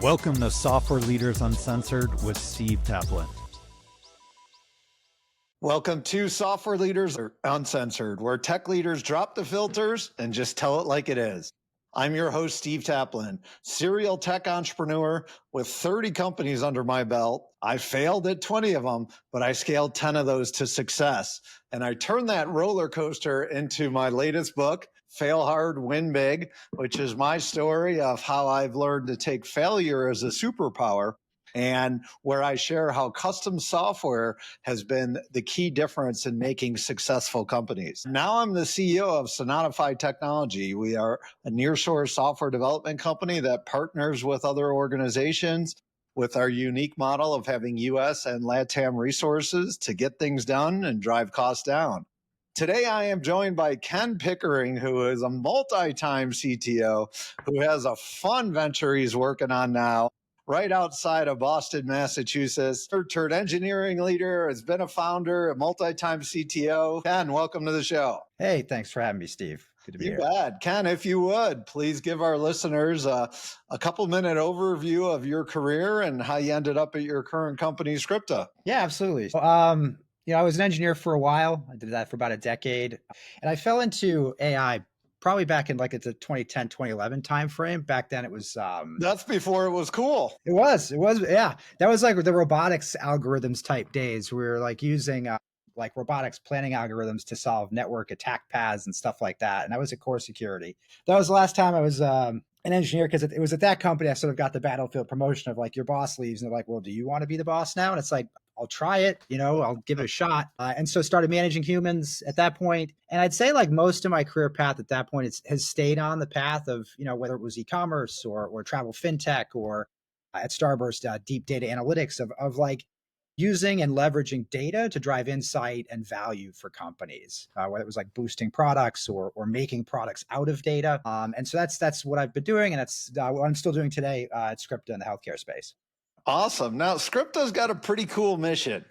Welcome to Software Leaders Uncensored with Steve Taplin. Welcome to Software Leaders Uncensored, where tech leaders drop the filters and just tell it like it is. I'm your host, Steve Taplin, serial tech entrepreneur with 30 companies under my belt. I failed at 20 of them, but I scaled 10 of those to success. And I turned that roller coaster into my latest book, Fail Hard, Win Big, which is my story of how I've learned to take failure as a superpower, and where I share how custom software has been the key difference in making successful companies. Now I'm the CEO of Sonatify Technology. We are a nearshore software development company that partners with other organizations with our unique model of having US and LATAM resources to get things done and drive costs down. Today, I am joined by Ken Pickering, who is a multi-time CTO, who has a fun venture he's working on now, right outside of Boston, Massachusetts. Third engineering leader, has been a founder, a multi-time CTO. Ken, welcome to the show. Hey, thanks for having me, Steve. Good to be here. You bet. Ken, if you would, please give our listeners a couple-minute overview of your career and how you ended up at your current company, Scripta. Yeah, absolutely. I was an engineer for a while. I did that for about a decade. And I fell into AI probably back in it's a 2010, 2011 timeframe. Back then it was That's before it was cool. It was, yeah. That was like the robotics algorithms type days. We were using robotics planning algorithms to solve network attack paths and stuff like that. And I was at core security. That was the last time I was an engineer, because it was at that company I sort of got the battlefield promotion of your boss leaves and they're like, well, do you want to be the boss now? And it's like, I'll try it, I'll give it a shot. And so started managing humans at that point. And I'd say most of my career path at that point has stayed on the path of, whether it was e-commerce or travel fintech or at Starburst, deep data analytics of using and leveraging data to drive insight and value for companies, whether it was boosting products or making products out of data. And so that's what I've been doing. And that's what I'm still doing today at Scripta in the healthcare space. Awesome. Now, Scripta's got a pretty cool mission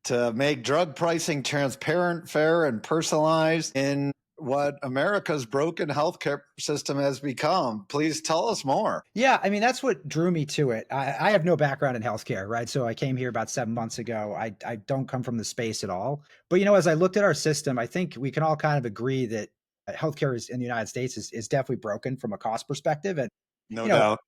to make drug pricing transparent, fair, and personalized in what America's broken healthcare system has become. Please tell us more. Yeah, I mean, that's what drew me to it. I have no background in healthcare, right? So I came here about 7 months ago. I don't come from the space at all. But, as I looked at our system, I think we can all kind of agree that healthcare in the United States is definitely broken from a cost perspective. And, No doubt.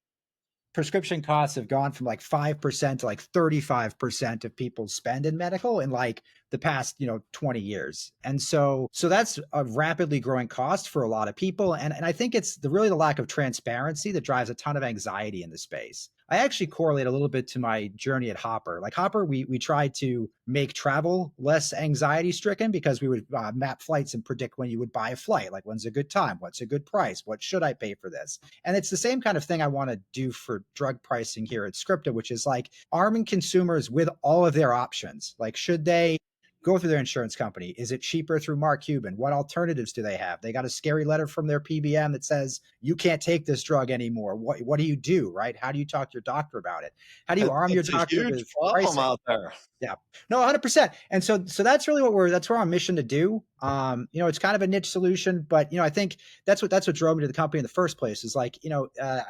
Prescription costs have gone from 5% to 35% of people's spend in medical in the past 20 years. And so that's a rapidly growing cost for a lot of people. And I think it's really the lack of transparency that drives a ton of anxiety in the space. I actually correlate a little bit to my journey at Hopper. Hopper, we tried to make travel less anxiety stricken because we would map flights and predict when you would buy a flight. When's a good time? What's a good price? What should I pay for this? And it's the same kind of thing I want to do for drug pricing here at Scripta, which is arming consumers with all of their options. Should they go through their insurance company? Is it cheaper through Mark Cuban? What alternatives do they have? They got a scary letter from their PBM that says, you can't take this drug anymore. What do you do, right? How do you talk to your doctor about it? How do you arm your doctor with pricing? Out there. Yeah, no, 100%. And so that's really that's our mission to do. It's kind of a niche solution, but I think that's what drove me to the company in the first place is I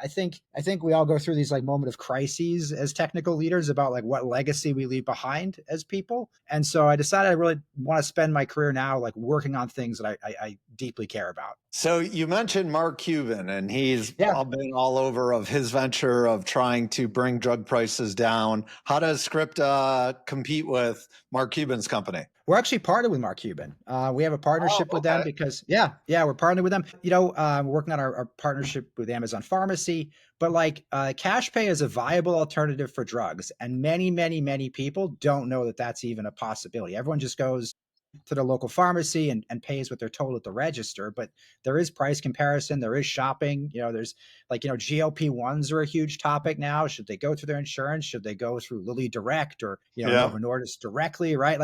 think we all go through these moment of crises as technical leaders about what legacy we leave behind as people. And so I decided I really want to spend my career now working on things that I deeply care about. So you mentioned Mark Cuban, and he's been all over of his venture of trying to bring drug prices down. How does Scripta compete with Mark Cuban's company? We're actually partnered with Mark Cuban. We have a partnership with them because, we're partnered with them. We're working on our partnership with Amazon Pharmacy, but cash pay is a viable alternative for drugs. And many, many, many people don't know that that's even a possibility. Everyone just goes to the local pharmacy and pays what they're told at the register. But there is price comparison. There is shopping. There's GLP-1s are a huge topic now. Should they go through their insurance? Should they go through Lilly Direct or, Novo Nordisk directly, right?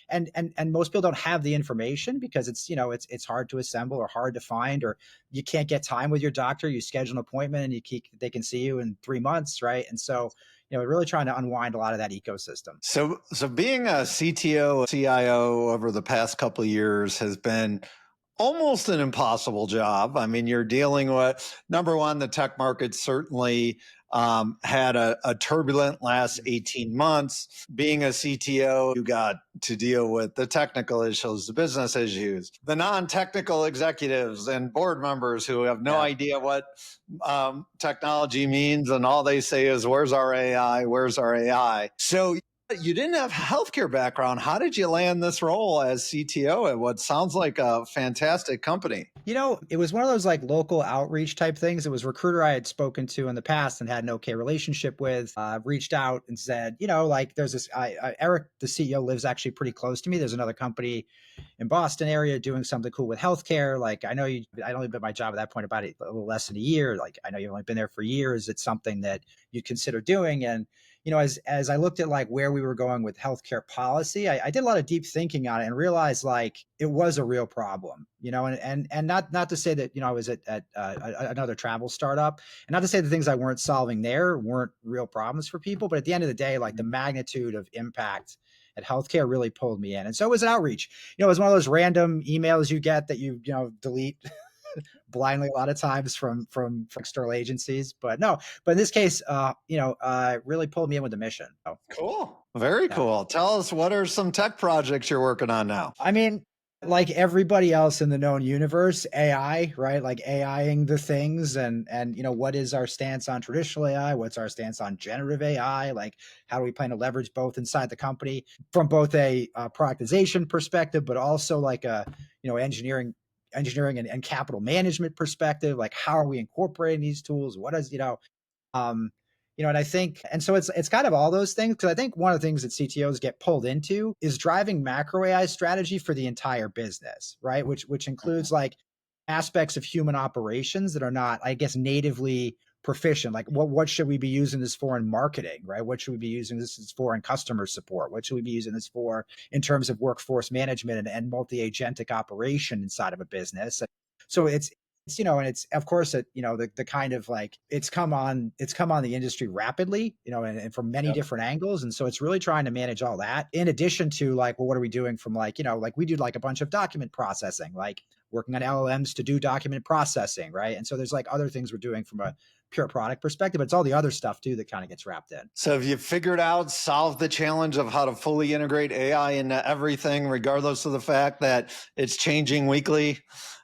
And most people don't have the information because it's hard to assemble or hard to find, or you can't get time with your doctor. You schedule an appointment and they can see you in 3 months, right? And so, we're really trying to unwind a lot of that ecosystem. So being a CTO, CIO over the past couple of years has been almost an impossible job. I mean, you're dealing with, number one, the tech market certainly had a turbulent last 18 months. Being a CTO, you got to deal with the technical issues, the business issues, the non-technical executives and board members who have no idea what technology means. And all they say is, where's our AI? Where's our AI? So you didn't have healthcare background. How did you land this role as CTO at what sounds like a fantastic company? It was one of those like local outreach type things. It was a recruiter I had spoken to in the past and had an okay relationship with, reached out and said, like there's this, Eric, the CEO, lives actually pretty close to me. There's another company in Boston area doing something cool with healthcare. Like I know I'd only been at my job at that point about a little less than a year. Like I know you've only been there for years. It's something that you'd consider doing. And as I looked at like where we were going with healthcare policy, I did a lot of deep thinking on it and realized like it was a real problem, and not to say that, I was at another travel startup, and not to say the things I weren't solving there weren't real problems for people, but at the end of the day, like the magnitude of impact at healthcare really pulled me in. And so it was an outreach. It was one of those random emails you get that you delete blindly a lot of times from external agencies. But in this case, really pulled me in with the mission. So, cool. Very cool. Tell us, what are some tech projects you're working on now? I mean, like everybody else in the known universe, AI, right? Like AIing the things, and what is our stance on traditional AI? What's our stance on generative AI? Like, how do we plan to leverage both inside the company from both a productization perspective, but also like a engineering and capital management perspective? Like, how are we incorporating these tools? What is um, and I think, and so it's kind of all those things, because I think one of the things that CTOs get pulled into is driving macro AI strategy for the entire business, right? Which includes like aspects of human operations that are not, I guess, natively proficient. Like what should we be using this for in marketing, right? What should we be using this for in customer support? What should we be using this for in terms of workforce management and multi-agentic operation inside of a business? So it's and it's of course the kind of like it's come on the industry rapidly, and from many different angles. And so it's really trying to manage all that in addition to like, well, what are we doing from like, like we do like a bunch of document processing, like working on LLMs to do document processing, right? And so there's like other things we're doing from a pure product perspective, but it's all the other stuff too that kind of gets wrapped in. So have you figured out, solved the challenge of how to fully integrate AI into everything, regardless of the fact that it's changing weekly,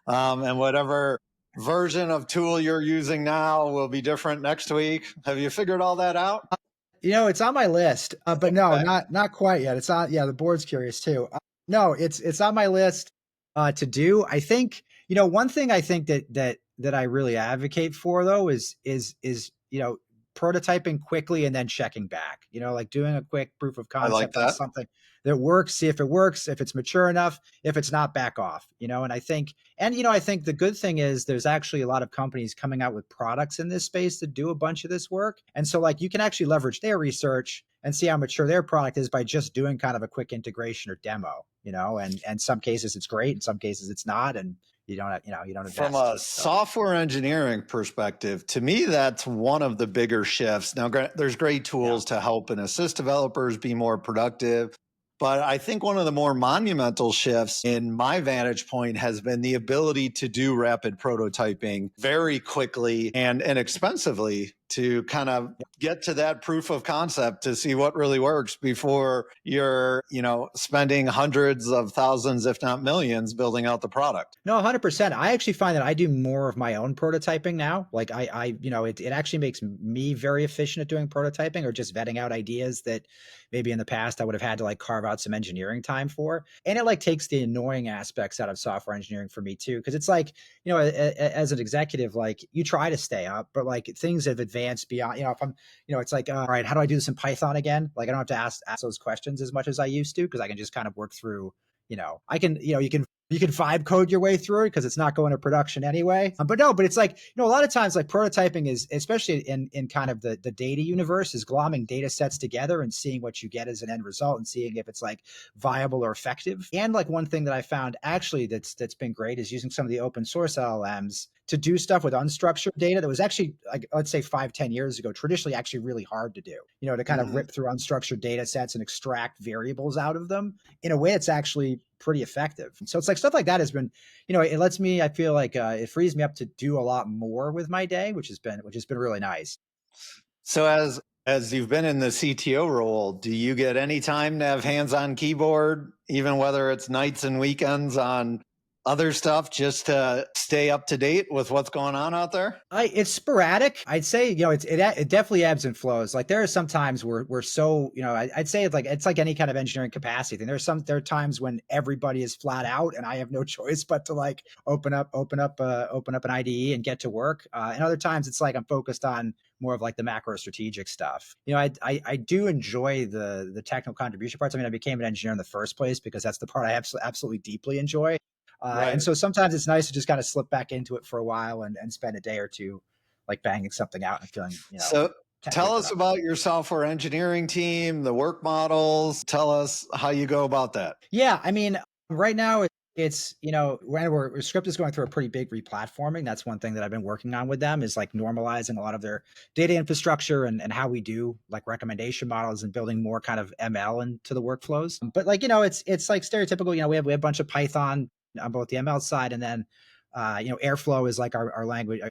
and whatever version of tool you're using now will be different next week? Have you figured all that out? It's on my list, but no, not quite yet. It's on. Yeah, the board's curious too. No, it's on my list to do. I think one thing I think that I really advocate for though is prototyping quickly and then checking back. Like doing a quick proof of concept on something that works. See if it works. If it's mature enough. If it's not, back off. And I think the good thing is there's actually a lot of companies coming out with products in this space that do a bunch of this work. And so like you can actually leverage their research and see how mature their product is by just doing kind of a quick integration or demo, and some cases it's great, in some cases it's not. And you don't invest. From a software engineering perspective, to me, that's one of the bigger shifts. Now, there's great tools to help and assist developers be more productive. But I think one of the more monumental shifts in my vantage point has been the ability to do rapid prototyping very quickly and inexpensively to kind of get to that proof of concept to see what really works before you're, spending hundreds of thousands, if not millions, building out the product. No, 100%. I actually find that I do more of my own prototyping now. Like it actually makes me very efficient at doing prototyping or just vetting out ideas that maybe in the past I would have had to like carve out some engineering time for. And it like takes the annoying aspects out of software engineering for me too. Cause it's like, as an executive, like you try to stay up, but like things have advanced beyond, if I'm, it's like, all right, how do I do this in Python again? Like I don't have to ask those questions as much as I used to, because I can just kind of work through, I can, you can vibe code your way through it because it's not going to production anyway. But it's like, a lot of times like prototyping is, especially in kind of the data universe, is glomming data sets together and seeing what you get as an end result and seeing if it's like viable or effective. And like one thing that I found actually that's been great is using some of the open source LLMs to do stuff with unstructured data that was actually, like, let's say 5-10 years ago, traditionally actually really hard to do, to kind of rip through unstructured data sets and extract variables out of them in a way that's actually pretty effective. So it's like stuff like that has been, it lets me, I feel like it frees me up to do a lot more with my day, which has been really nice. So as you've been in the CTO role, do you get any time to have hands-on keyboard, even whether it's nights and weekends on other stuff, just to stay up to date with what's going on out there? It's sporadic. I'd say, it definitely ebbs and flows. Like there are some times where we're so, I'd say it's like any kind of engineering capacity thing. There are times when everybody is flat out and I have no choice but to like open up an IDE and get to work. And other times it's like I'm focused on more of like the macro strategic stuff. I do enjoy the technical contribution parts. I mean, I became an engineer in the first place because that's the part I absolutely deeply enjoy. And Right. so sometimes it's nice to just kind of slip back into it for a while and spend a day or two like banging something out and feeling, So technically tell us productive. about your software engineering team, the work models. Tell us how you go about that. Yeah, I mean, right now it's when Script is going through a pretty big replatforming. That's one thing that I've been working on with them is like normalizing a lot of their data infrastructure and how we do like recommendation models and building more kind of ML into the workflows. But like it's like stereotypical. We have a bunch of Python on both the ML side, and then Airflow is like our language.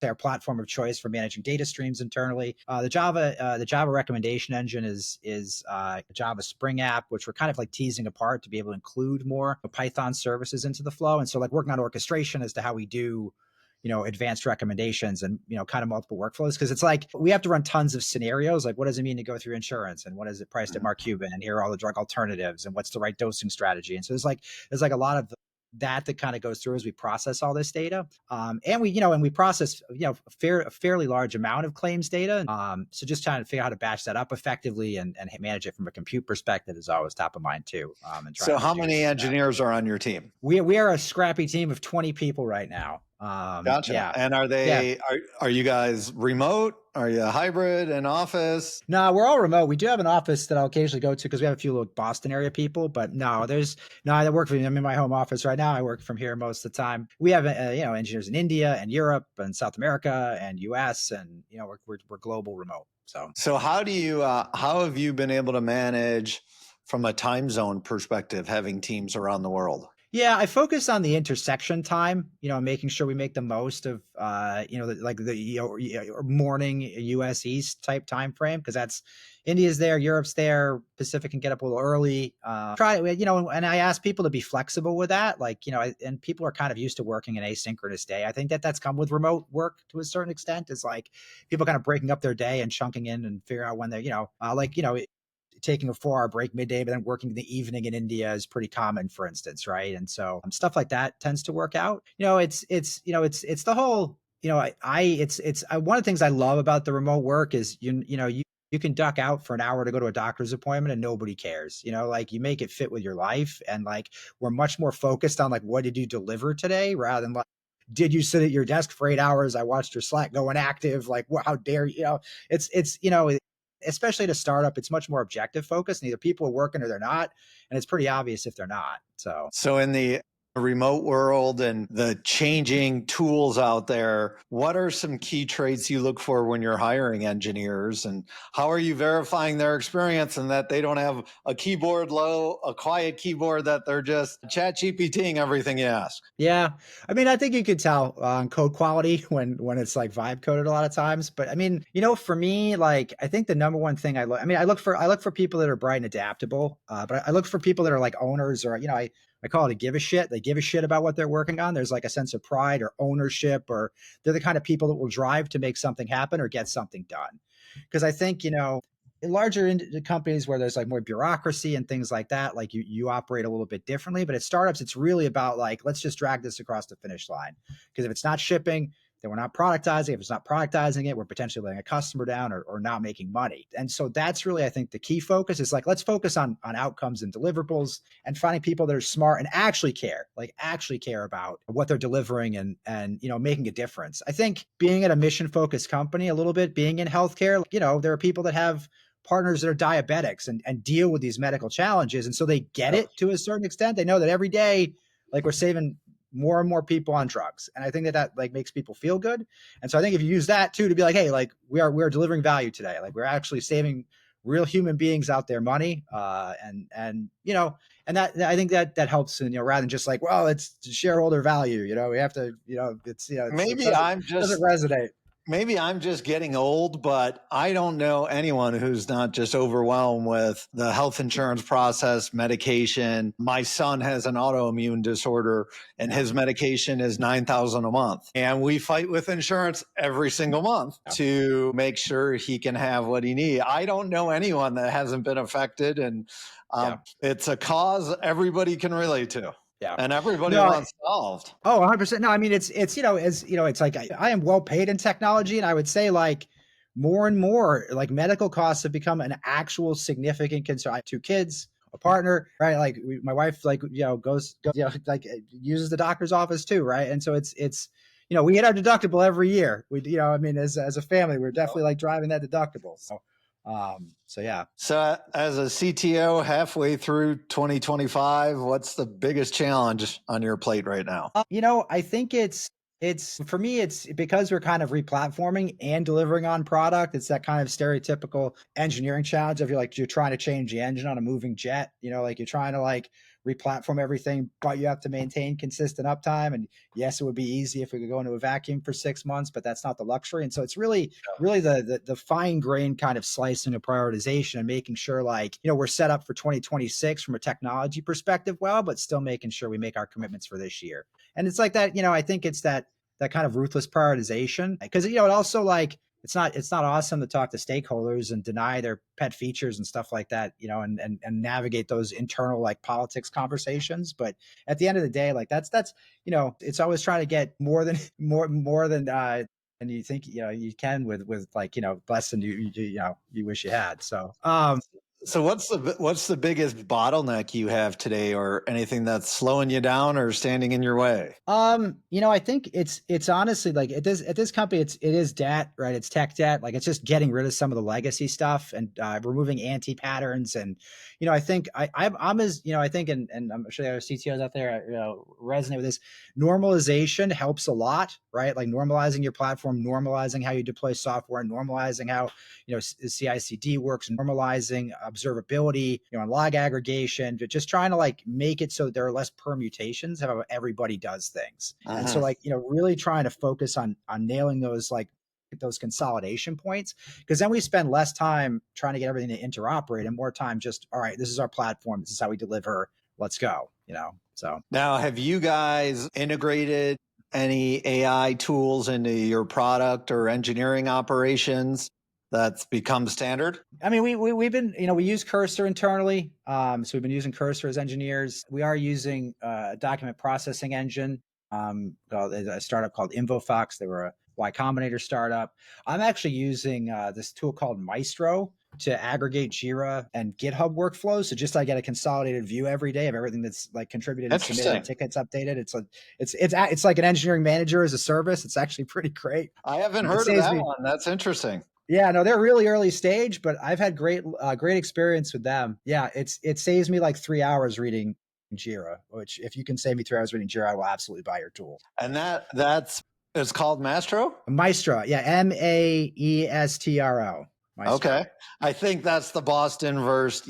Our platform of choice for managing data streams internally. The Java recommendation engine is a Java Spring app, which we're kind of like teasing apart to be able to include more Python services into the flow. And so like working on orchestration as to how we do advanced recommendations and kind of multiple workflows, because it's like we have to run tons of scenarios, like what does it mean to go through insurance and what is it priced at Mark Cuban and here are all the drug alternatives and what's the right dosing strategy. And so there's like a lot of that kind of goes through as we process all this data. And we process, a fairly large amount of claims data. So just trying to figure out how to batch that up effectively and manage it from a compute perspective is always top of mind too. And trying So to how many reduce that. engineers are on your team? We are a scrappy team of 20 people right now. Gotcha. Yeah. And are Yeah. are you guys remote? Are you hybrid in office? No, we're all remote. We do have an office that I'll occasionally go to because we have a few little Boston area people. But I work I'm in my home office right now. I work from here most of the time. We have engineers in India and Europe and South America and US, and we're global remote. So how have you been able to manage from a time zone perspective, having teams around the world? Yeah, I focus on the intersection time, making sure we make the most of, morning US East type time frame, because that's India's there, Europe's there, Pacific can get up a little early. And I ask people to be flexible with that. Like, and people are kind of used to working an asynchronous day. I think that's come with remote work to a certain extent. It's like people kind of breaking up their day and chunking in and figure out when they're, taking a 4-hour break midday, but then working in the evening in India is pretty common, for instance, right? And so stuff like that tends to work out. It's the whole, one of the things I love about the remote work is you can duck out for an hour to go to a doctor's appointment and nobody cares. Like you make it fit with your life, and like we're much more focused on like what did you deliver today rather than like did you sit at your desk for 8 hours? I watched your Slack go inactive. Like, how dare you? Especially at a startup, it's much more objective focused. And either people are working or they're not. And it's pretty obvious if they're not. So in the remote world and the changing tools out there, what are some key traits you look for when you're hiring engineers, and how are you verifying their experience and that they don't have a quiet keyboard, that they're just chat GPTing everything you ask? Yeah. I mean, I think you could tell on code quality when it's like vibe coded a lot of times. But I mean, for me, like I think the number one thing I look for people that are bright and adaptable. But I look for people that are like owners, or I call it a give a shit. They give a shit about what they're working on. There's like a sense of pride or ownership, or they're the kind of people that will drive to make something happen or get something done. Because I think, in larger companies where there's like more bureaucracy and things like that, like you operate a little bit differently. But at startups, it's really about like, let's just drag this across the finish line. Because if it's not shipping, then we're not productizing. If it's not productizing it, we're potentially letting a customer down or not making money. And so that's really, I think, the key focus is like, let's focus on outcomes and deliverables and finding people that are smart and actually care about what they're delivering and making a difference. I think being at a mission focused company a little bit, being in healthcare, there are people that have partners that are diabetics and deal with these medical challenges. And so they get it to a certain extent. They know that every day, like we're saving more and more people on drugs. And I think that like makes people feel good. And so I think if you use that too, to be like, hey, like we're delivering value today. Like we're actually saving real human beings out there money. And that I think that helps, rather than just like, well, it's shareholder value, we have to, Maybe it doesn't resonate. maybe I'm just getting old, but I don't know anyone who's not just overwhelmed with the health insurance process, medication. My son has an autoimmune disorder and his medication is $9,000 a month. And we fight with insurance every single month to make sure he can have what he needs. I don't know anyone that hasn't been affected, and it's a cause everybody can relate to. Yeah. And everybody wants solved. Oh, 100%. No, I mean, it's, it's like I am well paid in technology. And I would say like more and more like medical costs have become an actual significant concern. I have 2 kids, a partner, right? Like my wife, like, goes, like uses the doctor's office too. Right. And so it's, we hit our deductible every year. We, I mean, as a family, we're definitely like driving that deductible. So yeah. So as a CTO halfway through 2025, what's the biggest challenge on your plate right now? I think it's for me, it's because we're kind of replatforming and delivering on product. It's that kind of stereotypical engineering challenge of you're trying to change the engine on a moving jet, like you're trying to like replatform everything, but you have to maintain consistent uptime. And yes, it would be easy if we could go into a vacuum for 6 months, but that's not the luxury. And so it's really the fine grained kind of slicing of prioritization and making sure we're set up for 2026 from a technology perspective well, but still making sure we make our commitments for this year. And it's like that, I think it's that kind of ruthless prioritization, because, it also it's not awesome to talk to stakeholders and deny their pet features and stuff like that, and navigate those internal like politics conversations. But at the end of the day, like that's, it's always trying to get more than and you think, you can with like, less than you wish you had. So what's the biggest bottleneck you have today, or anything that's slowing you down or standing in your way? I think it's honestly like at this company, it is debt, right? It's tech debt. Like it's just getting rid of some of the legacy stuff and removing anti-patterns. And, I think I'm as, I think, and I'm sure there are CTOs out there, resonate with this. Normalization helps a lot, right? Like normalizing your platform, normalizing how you deploy software, normalizing how, CI/CD works, normalizing observability, and log aggregation, just trying to like make it so there are less permutations of how everybody does things. And so really trying to focus on nailing those those consolidation points, because then we spend less time trying to get everything to interoperate and more time just, all right, this is our platform, this is how we deliver, let's go. So now, have you guys integrated any AI tools into your product or engineering operations that's become standard? I mean, we've been, we use Cursor internally. So we've been using Cursor as engineers. We are using a document processing engine, a startup called InvoFox. They were a Y Combinator startup. I'm actually using this tool called Maestro to aggregate Jira and GitHub workflows. So just I get a consolidated view every day of everything that's like contributed and submitted, tickets updated. It's like an engineering manager as a service. It's actually pretty great. I haven't heard of that one. That's interesting. Yeah, no, they're really early stage, but I've had great experience with them. Yeah, it saves me like 3 hours reading Jira, which if you can save me 3 hours reading Jira, I will absolutely buy your tool. And it's called Maestro? Maestro. Yeah, Maestro. Maestro. Okay. I think that's the Boston versus,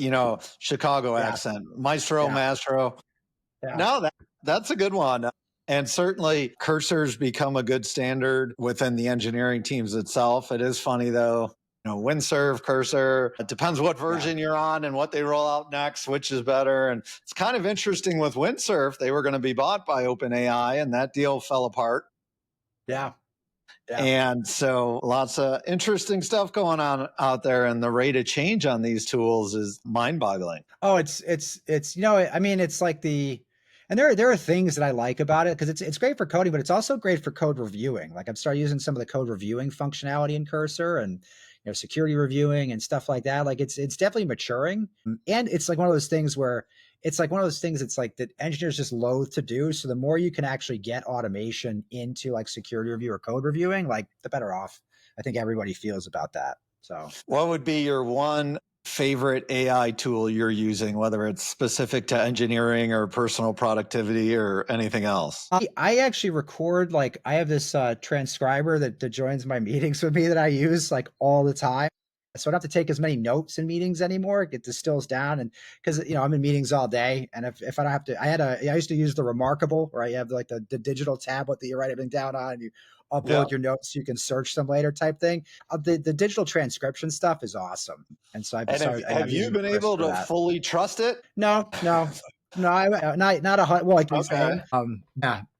Chicago accent. Maestro, Maestro. Yeah. No, that's a good one. And certainly Cursor's become a good standard within the engineering teams itself. It is funny though, Windsurf, Cursor, it depends what version you're on and what they roll out next, which is better. And it's kind of interesting with Windsurf, they were going to be bought by OpenAI and that deal fell apart. Yeah. And so lots of interesting stuff going on out there, and the rate of change on these tools is mind-boggling. Oh, it's I mean, it's like and there are things that I like about it, because it's great for coding, but it's also great for code reviewing. Like I've started using some of the code reviewing functionality in Cursor and security reviewing and stuff like that. Like it's definitely maturing, and it's like one of those things where it's like that engineers just loathe to do. So the more you can actually get automation into like security review or code reviewing, like the better off I think everybody feels about that. So what would be your one favorite AI tool you're using, whether it's specific to engineering or personal productivity or anything else? I actually record, I have this transcriber that joins my meetings with me that I use like all the time. So I don't have to take as many notes in meetings anymore. It distills down, and because I'm in meetings all day, and if I don't have to, I used to use the Remarkable, right? You have like the digital tablet that you write everything down on, and you Yeah. upload your notes so you can search them later type thing. The digital transcription stuff is awesome. And so And have I'm you using been Chris able for to that. fully trust it? No, not a well, like you're Okay. saying.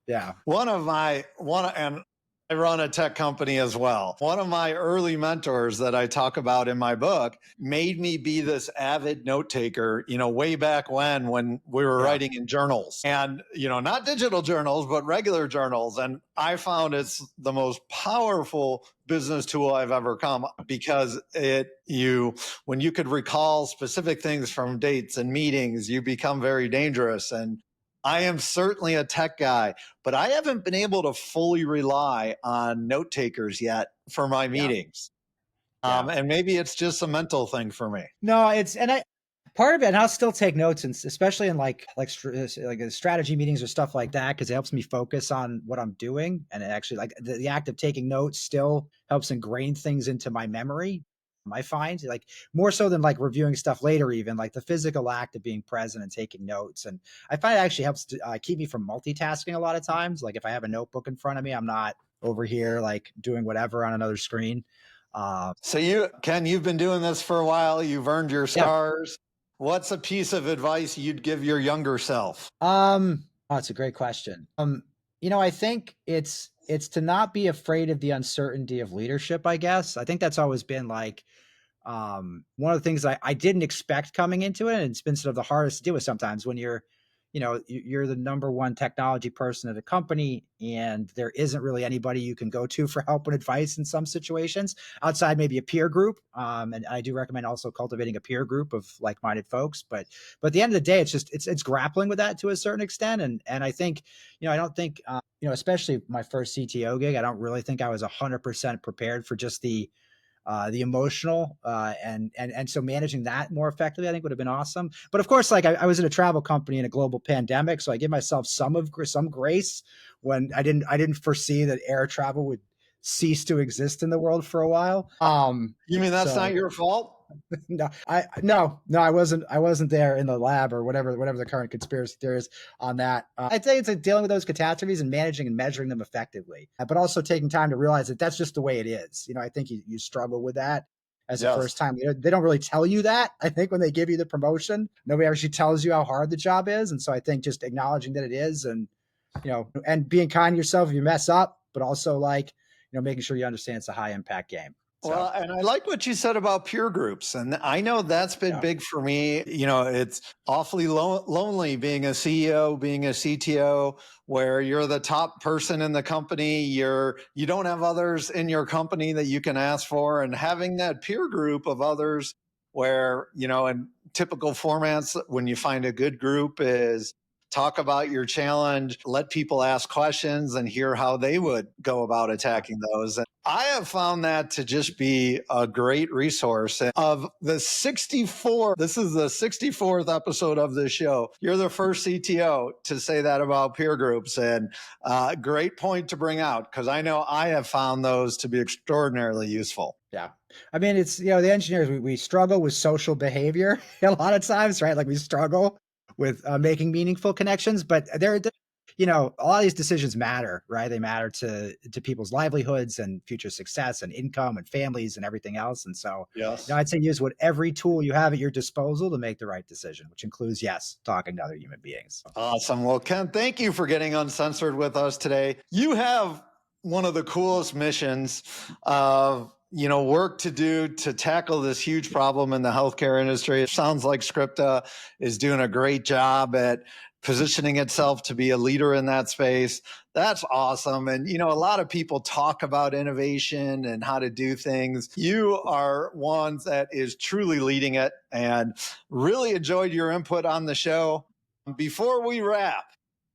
Yeah. And I run a tech company as well. One of my early mentors that I talk about in my book made me be this avid note taker, way back when we were writing in journals and, not digital journals, but regular journals. And I found it's the most powerful business tool I've ever come because when you could recall specific things from dates and meetings, you become very dangerous. And I am certainly a tech guy, but I haven't been able to fully rely on note takers yet for my meetings. And maybe it's just a mental thing for me. No, part of it, and I'll still take notes, and especially in like strategy meetings or stuff like that, because it helps me focus on what I'm doing, and it actually like the act of taking notes still helps ingrain things into my memory. I find like more so than like reviewing stuff later, even like the physical act of being present and taking notes, and I find it actually helps to keep me from multitasking a lot of times. Like if I have a notebook in front of me, I'm not over here like doing whatever on another screen. So Ken, you've been doing this for a while. You've earned your Yeah. scars. What's a piece of advice you'd give your younger self? Oh, it's a great question. I think it's to not be afraid of the uncertainty of leadership, I guess. I think that's always been like one of the things I didn't expect coming into it. And it's been sort of the hardest to deal with sometimes when you're the number one technology person at a company and there isn't really anybody you can go to for help and advice in some situations outside maybe a peer group. And I do recommend also cultivating a peer group of like-minded folks. But at the end of the day, it's grappling with that to a certain extent. And I think, I don't think, especially my first CTO gig, I don't really think I was 100% prepared for just the emotional and so managing that more effectively, I think would have been awesome. But of course, like I was in a travel company in a global pandemic, so I give myself some grace when I didn't foresee that air travel would cease to exist in the world for a while. You mean that's not your fault? No, I wasn't there in the lab or whatever the current conspiracy theory is on that. I'd say it's like dealing with those catastrophes and managing and measuring them effectively, but also taking time to realize that that's just the way it is. I think you struggle with that as a first time leader. They don't really tell you that. I think when they give you the promotion, nobody actually tells you how hard the job is. And so I think just acknowledging that it is and being kind to yourself if you mess up, but also like, making sure you understand it's a high impact game. So. Well, and I like what you said about peer groups. And I know that's been big for me. It's awfully lonely being a CEO, being a CTO, where you're the top person in the company. You don't have others in your company that you can ask for. And having that peer group of others where, in typical formats, when you find a good group is talk about your challenge, let people ask questions and hear how they would go about attacking those. And I have found that to just be a great resource. Of the 64, this is the 64th episode of this show. You're the first CTO to say that about peer groups. And great point to bring out, because I know I have found those to be extraordinarily useful. Yeah. I mean, it's, the engineers, we struggle with social behavior a lot of times, right? Like we struggle with making meaningful connections, but a lot of these decisions matter, right? They matter to people's livelihoods and future success and income and families and everything else. And so, I'd say use every tool you have at your disposal to make the right decision, which includes, talking to other human beings. Awesome. Well, Ken, thank you for getting uncensored with us today. You have one of the coolest missions of work to do to tackle this huge problem in the healthcare industry. It sounds like Scripta is doing a great job at positioning itself to be a leader in that space. That's awesome. And, a lot of people talk about innovation and how to do things. You are one that is truly leading it, and really enjoyed your input on the show. Before we wrap,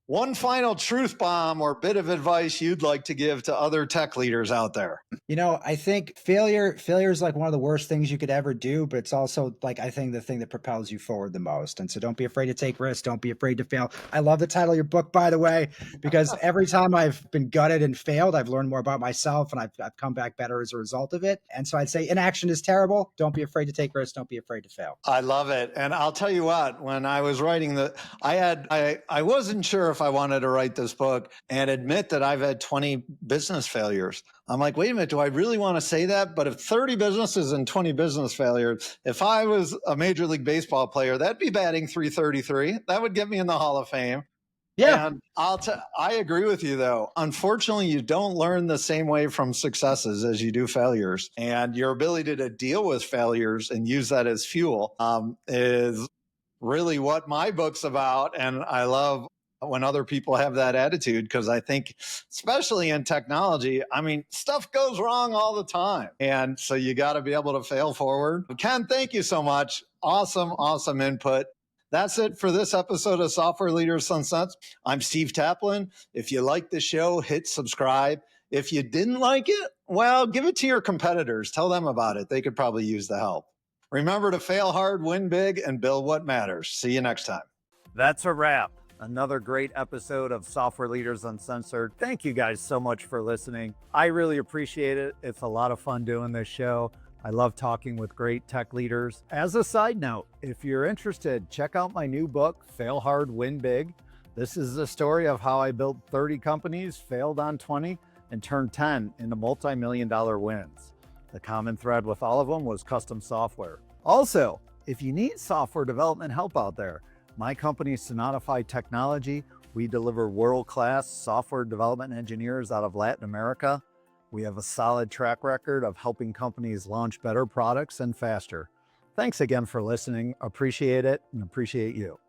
one final truth bomb or bit of advice you'd like to give to other tech leaders out there. I think failure is like one of the worst things you could ever do, but it's also like, I think the thing that propels you forward the most. And so don't be afraid to take risks. Don't be afraid to fail. I love the title of your book, by the way, because every time I've been gutted and failed, I've learned more about myself and I've come back better as a result of it. And so I'd say inaction is terrible. Don't be afraid to take risks. Don't be afraid to fail. I love it. And I'll tell you what, when I was writing I wasn't sure if I wanted to write this book and admit that I've had 20 business failures. I'm like, wait a minute, do I really want to say that? But if 30 businesses and 20 business failures, if I was a Major League Baseball player, that'd be batting 333. That would get me in the Hall of Fame. Yeah. And I agree with you, though. Unfortunately, you don't learn the same way from successes as you do failures. And your ability to deal with failures and use that as fuel is really what my book's about. And I love when other people have that attitude, because I think, especially in technology, I mean, stuff goes wrong all the time. And so you got to be able to fail forward. Ken, thank you so much. Awesome input. That's it for this episode of Software Leaders Uncensored. I'm Steve Taplin. If you like the show, hit subscribe. If you didn't like it, well, give it to your competitors. Tell them about it. They could probably use the help. Remember to fail hard, win big, and build what matters. See you next time. That's a wrap. Another great episode of Software Leaders Uncensored. Thank you guys so much for listening. I really appreciate it. It's a lot of fun doing this show. I love talking with great tech leaders. As a side note, if you're interested, check out my new book, Fail Hard, Win Big. This is the story of how I built 30 companies, failed on 20, and turned 10 into multi-million-dollar wins. The common thread with all of them was custom software. Also, if you need software development help out there, my company, Sonatify Technology, we deliver world-class software development engineers out of Latin America. We have a solid track record of helping companies launch better products and faster. Thanks again for listening. Appreciate it and appreciate you.